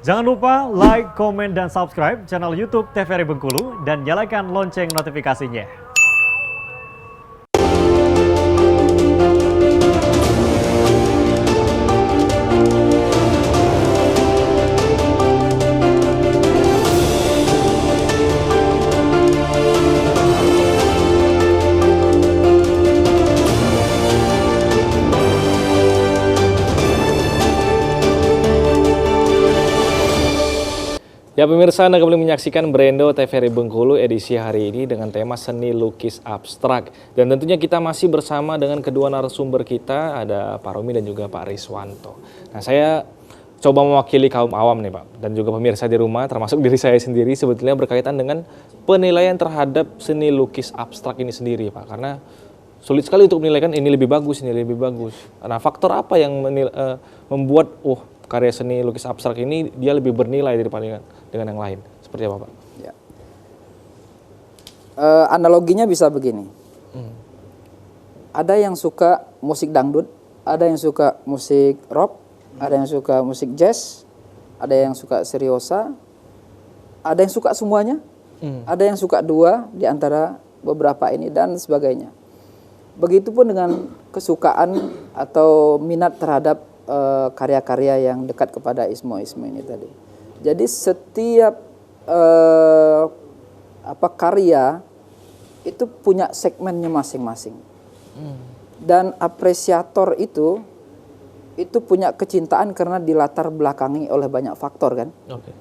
Jangan lupa like, komen, dan subscribe channel YouTube TVRI Bengkulu dan nyalakan lonceng notifikasinya. Ya pemirsa, Anda kembali menyaksikan Brendo TVRI Bengkulu edisi hari ini dengan tema seni lukis abstrak. Dan tentunya kita masih bersama dengan kedua narasumber kita, ada Pak Romi dan juga Pak Riswanto. Nah, saya coba mewakili kaum awam nih Pak, dan juga pemirsa di rumah, termasuk diri saya sendiri, sebetulnya berkaitan dengan penilaian terhadap seni lukis abstrak ini sendiri Pak. Karena sulit sekali untuk menilaikan ini lebih bagus, ini lebih bagus. Nah, faktor apa yang membuat karya seni lukis abstrak ini dia lebih bernilai daripada dengan yang lain? Seperti apa Pak? Ya. Analoginya bisa begini. Ada yang suka musik dangdut, ada yang suka musik rock, ada yang suka musik jazz, ada yang suka seriosa, ada yang suka semuanya, ada yang suka dua di antara beberapa ini dan sebagainya. Begitupun dengan kesukaan atau minat terhadap karya-karya yang dekat kepada ismo-ismo ini tadi. Jadi setiap karya itu punya segmennya masing-masing. Dan apresiator itu punya kecintaan karena dilatar belakangi oleh banyak faktor kan. Okay.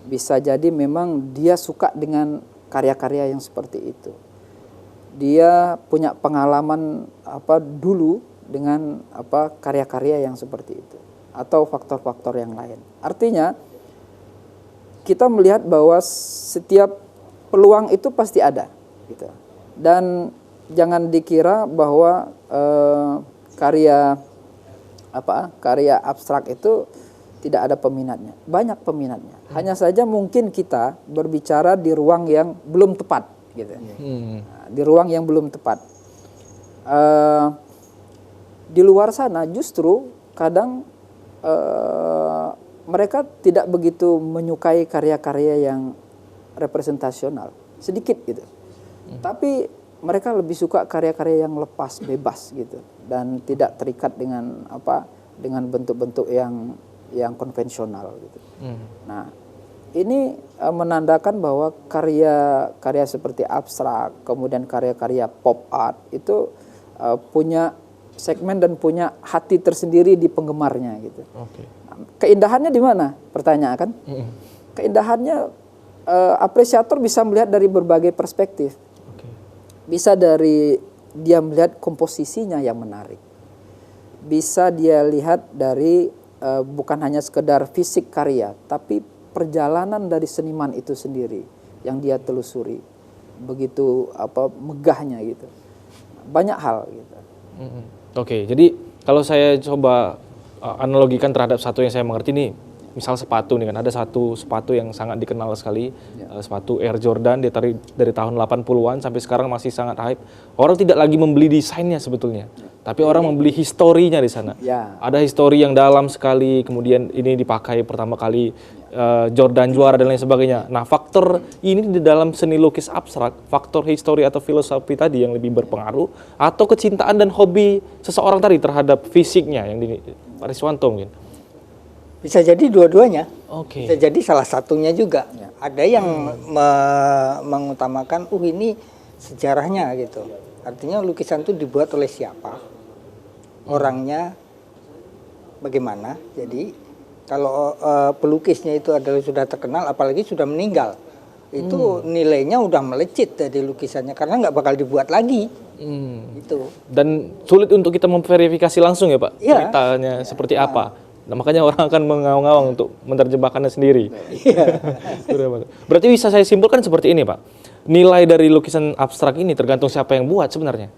Bisa jadi memang dia suka dengan karya-karya yang seperti itu. Dia punya pengalaman dulu dengan karya-karya yang seperti itu atau faktor-faktor yang lain. Artinya kita melihat bahwa setiap peluang itu pasti ada gitu. Dan jangan dikira bahwa karya abstrak itu tidak ada peminatnya. Banyak peminatnya. Hanya saja mungkin kita berbicara di ruang yang belum tepat gitu. Nah, di ruang yang belum tepat. Di luar sana justru kadang mereka tidak begitu menyukai karya-karya yang representasional, sedikit gitu. Tapi mereka lebih suka karya-karya yang lepas, bebas gitu, dan tidak terikat dengan dengan bentuk-bentuk yang konvensional gitu. Nah, ini menandakan bahwa karya-karya seperti abstrak, kemudian karya-karya pop art itu punya segmen dan punya hati tersendiri di penggemarnya gitu. Okay. Keindahannya di mana? Pertanyaan kan? Keindahannya apresiator bisa melihat dari berbagai perspektif. Okay. Bisa dari dia melihat komposisinya yang menarik. Bisa dia lihat dari bukan hanya sekedar fisik karya, tapi perjalanan dari seniman itu sendiri yang dia telusuri. Begitu megahnya gitu. Banyak hal gitu. Oke, jadi kalau saya coba analogikan terhadap satu yang saya mengerti nih, misal sepatu nih kan, ada satu sepatu yang sangat dikenal sekali, sepatu Air Jordan dari tahun 80-an sampai sekarang masih sangat hype. Orang tidak lagi membeli desainnya sebetulnya, tapi orang membeli historinya di sana. Ada histori yang dalam sekali, kemudian ini dipakai pertama kali Jordan juara dan lain sebagainya. Nah, faktor ini di dalam seni lukis abstrak, faktor histori atau filosofi tadi yang lebih berpengaruh, atau kecintaan dan hobi seseorang tadi terhadap fisiknya yang di Pak Riswanto mungkin. Bisa jadi dua-duanya. Okay. Bisa jadi salah satunya juga. Ada yang mengutamakan, ini sejarahnya gitu. Artinya lukisan itu dibuat oleh siapa, orangnya bagaimana. Jadi kalau pelukisnya itu adalah sudah terkenal, apalagi sudah meninggal, itu nilainya udah melejit dari lukisannya karena nggak bakal dibuat lagi. Gitu. Dan sulit untuk kita memverifikasi langsung ya Pak, ceritanya seperti apa. Nah, makanya orang akan mengawang-awang untuk menerjemahkannya sendiri. Berarti bisa saya simpulkan seperti ini Pak, nilai dari lukisan abstrak ini tergantung siapa yang buat sebenarnya.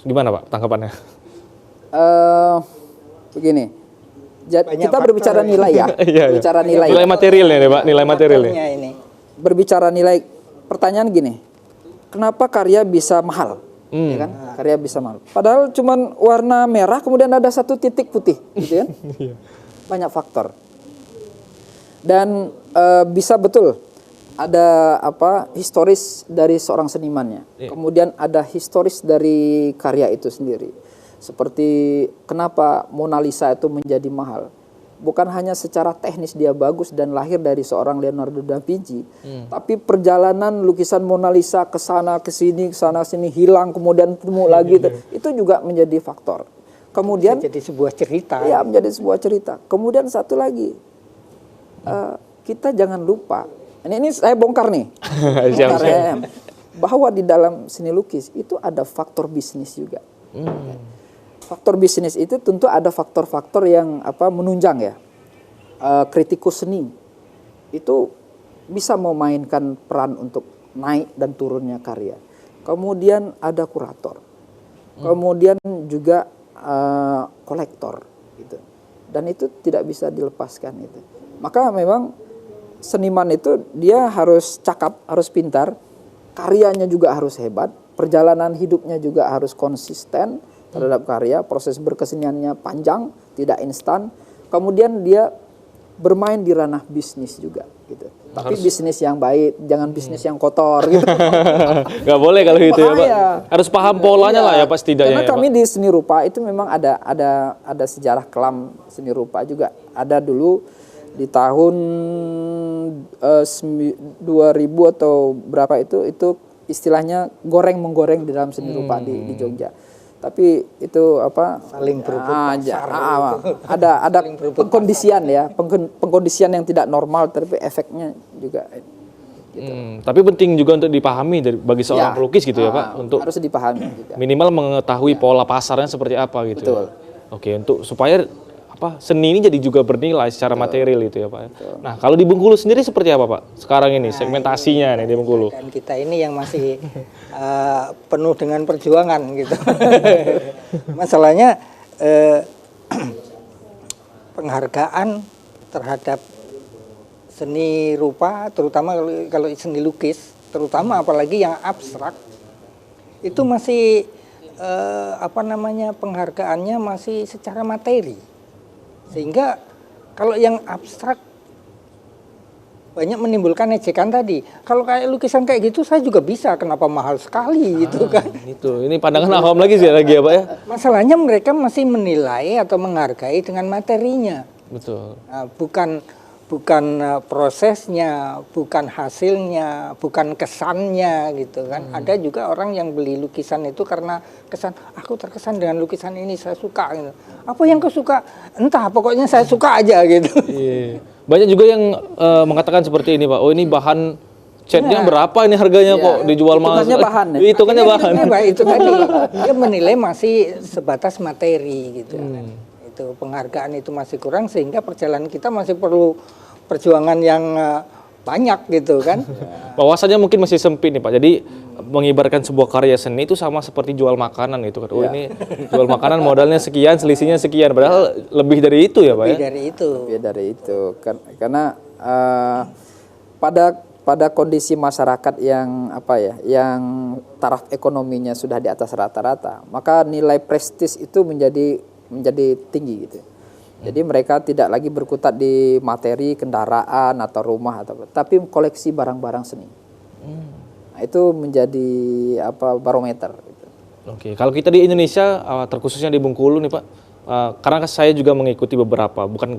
Gimana Pak tanggapannya? Begini. Kita berbicara nilai ya. Bicara nilai. Nilai materialnya nih Pak, nilai materialnya. Berbicara nilai, pertanyaan gini. Kenapa karya bisa mahal? Ya kan? Karya bisa mahal. Padahal cuman warna merah kemudian ada satu titik putih, gitu kan? Banyak faktor. Dan bisa betul ada historis dari seorang senimannya. Kemudian ada historis dari karya itu sendiri. Seperti kenapa Mona Lisa itu menjadi mahal. Bukan hanya secara teknis dia bagus dan lahir dari seorang Leonardo da Vinci, tapi perjalanan lukisan Mona Lisa ke sana ke sini hilang kemudian ketemu lagi itu juga menjadi faktor. Kemudian jadi sebuah cerita. Ya, menjadi sebuah cerita. Kemudian satu lagi, kita jangan lupa. Ini saya bongkar nih, bahwa di dalam seni lukis itu ada faktor bisnis juga. Faktor bisnis itu tentu ada faktor-faktor yang menunjang ya. Kritikus seni itu bisa memainkan peran untuk naik dan turunnya karya. Kemudian ada kurator. Kemudian juga kolektor gitu. Dan itu tidak bisa dilepaskan itu. Maka memang seniman itu dia harus cakap, harus pintar, karyanya juga harus hebat, perjalanan hidupnya juga harus konsisten terhadap karya, proses berkeseniannya panjang, tidak instan. Kemudian dia bermain di ranah bisnis juga gitu. Tapi bisnis yang baik, jangan bisnis yang kotor gitu. Gak boleh kalau gitu ya Pak. Harus paham polanya lah ya Pak setidaknya. Karena kami di seni rupa itu memang ada sejarah kelam seni rupa juga. Ada dulu di tahun 2000 atau berapa itu istilahnya goreng-menggoreng di dalam seni rupa di Jogja. Tapi itu saling berebut pasar ada pengkondisian ya, pengkondisian yang tidak normal tapi efeknya juga gitu. Tapi penting juga untuk dipahami bagi seorang pelukis gitu ya Pak, untuk harus dipahami juga. Minimal mengetahui pola pasarnya seperti apa gitu. Betul. Oke, untuk supaya seni ini jadi juga bernilai secara material itu ya Pak. Nah, kalau di Bengkulu sendiri seperti apa Pak? Sekarang ini segmentasinya nih di Bengkulu. Dan kita ini yang masih penuh dengan perjuangan gitu. Masalahnya penghargaan terhadap seni rupa, terutama kalau seni lukis, terutama apalagi yang abstrak, itu masih penghargaannya masih secara materi. Sehingga kalau yang abstrak banyak menimbulkan ejekan tadi. Kalau kayak lukisan kayak gitu saya juga bisa, kenapa mahal sekali gitu kan. Ini pandangan awam lagi sih lagi ya Pak ya. Masalahnya mereka masih menilai atau menghargai dengan materinya. Betul. Nah, bukan prosesnya, bukan hasilnya, bukan kesannya gitu kan. Ada juga orang yang beli lukisan itu karena kesan, aku terkesan dengan lukisan ini, saya suka gitu. Apa yang kau suka? Entah, pokoknya saya suka aja gitu. Iya. Banyak juga yang mengatakan seperti ini Pak, oh ini bahan catnya berapa ini harganya kok dijual mahal. Hitungannya bahan ya? Hitungannya bahan. Itu tadi, dia menilai masih sebatas materi gitu. Itu penghargaan itu masih kurang sehingga perjalanan kita masih perlu perjuangan yang banyak gitu kan. Bahwasannya mungkin masih sempit nih Pak. Jadi mengibarkan sebuah karya seni itu sama seperti jual makanan gitu kan. Oh ini jual makanan modalnya sekian, selisihnya sekian. Padahal lebih dari itu ya Pak ya. Lebih dari itu. Karena pada kondisi masyarakat yang yang taraf ekonominya sudah di atas rata-rata, maka nilai prestis itu menjadi tinggi gitu. Jadi mereka tidak lagi berkutat di materi kendaraan atau rumah tapi koleksi barang-barang seni. Nah, itu menjadi barometer gitu. Oke, kalau kita di Indonesia terkhususnya di Bengkulu nih Pak, karena saya juga mengikuti beberapa bukan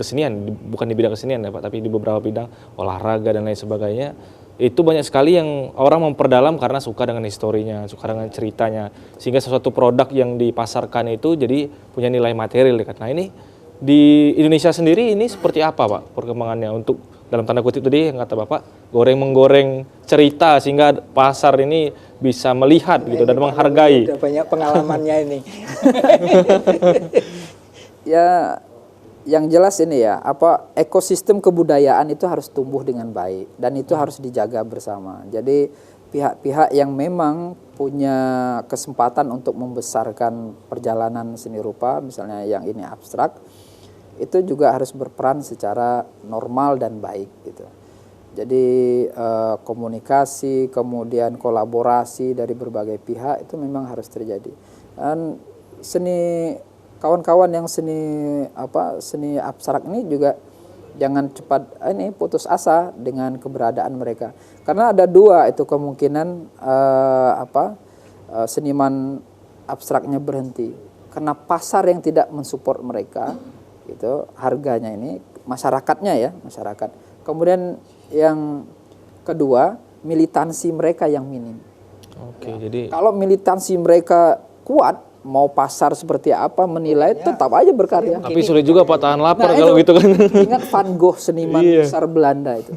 di bidang kesenian ya Pak, tapi di beberapa bidang olahraga dan lain sebagainya. Itu banyak sekali yang orang memperdalam karena suka dengan historinya, suka dengan ceritanya, sehingga sesuatu produk yang dipasarkan itu jadi punya nilai material. Nah ini di Indonesia sendiri ini seperti apa Pak perkembangannya untuk dalam tanda kutip tadi yang kata Bapak goreng-menggoreng cerita sehingga pasar ini bisa melihat gitu dan menghargai. Udah banyak pengalamannya ini. Ya, yang jelas ini ya, ekosistem kebudayaan itu harus tumbuh dengan baik dan itu harus dijaga bersama. Jadi pihak-pihak yang memang punya kesempatan untuk membesarkan perjalanan seni rupa, misalnya yang ini abstrak, itu juga harus berperan secara normal dan baik gitu. Jadi komunikasi, kemudian kolaborasi dari berbagai pihak itu memang harus terjadi. Dan kawan-kawan yang seni abstrak ini juga jangan cepat putus asa dengan keberadaan mereka. Karena ada dua itu kemungkinan seniman abstraknya berhenti. Karena pasar yang tidak mensupport mereka, gitu, harganya ini, masyarakatnya. Kemudian yang kedua, militansi mereka yang minim. Oke, jadi Kalau militansi mereka kuat, mau pasar seperti apa menilai, tetap aja berkarya. tapi sulit juga Pak tahan lapar Nah, kalau itu, gitu kan. Ingat Van Gogh, seniman besar Belanda itu.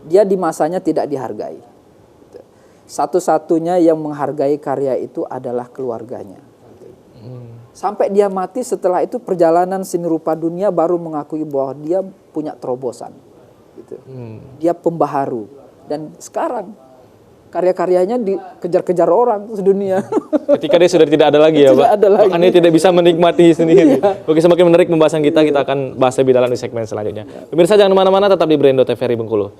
Dia di masanya tidak dihargai. Satu-satunya yang menghargai karya itu adalah keluarganya. Sampai dia mati, setelah itu perjalanan seni rupa dunia baru mengakui bahwa dia punya terobosan. Gitu. Dia pembaharu. Dan sekarang karya-karyanya dikejar-kejar orang sedunia. Ketika dia sudah tidak ada lagi ya, Tidak Pak. ada lagi. Makanya tidak bisa menikmati sendiri. Oke, semakin menarik pembahasan kita akan bahas lebih dalam di segmen selanjutnya. Pemirsa jangan kemana-mana, tetap di Brendo TVRI Bengkulu.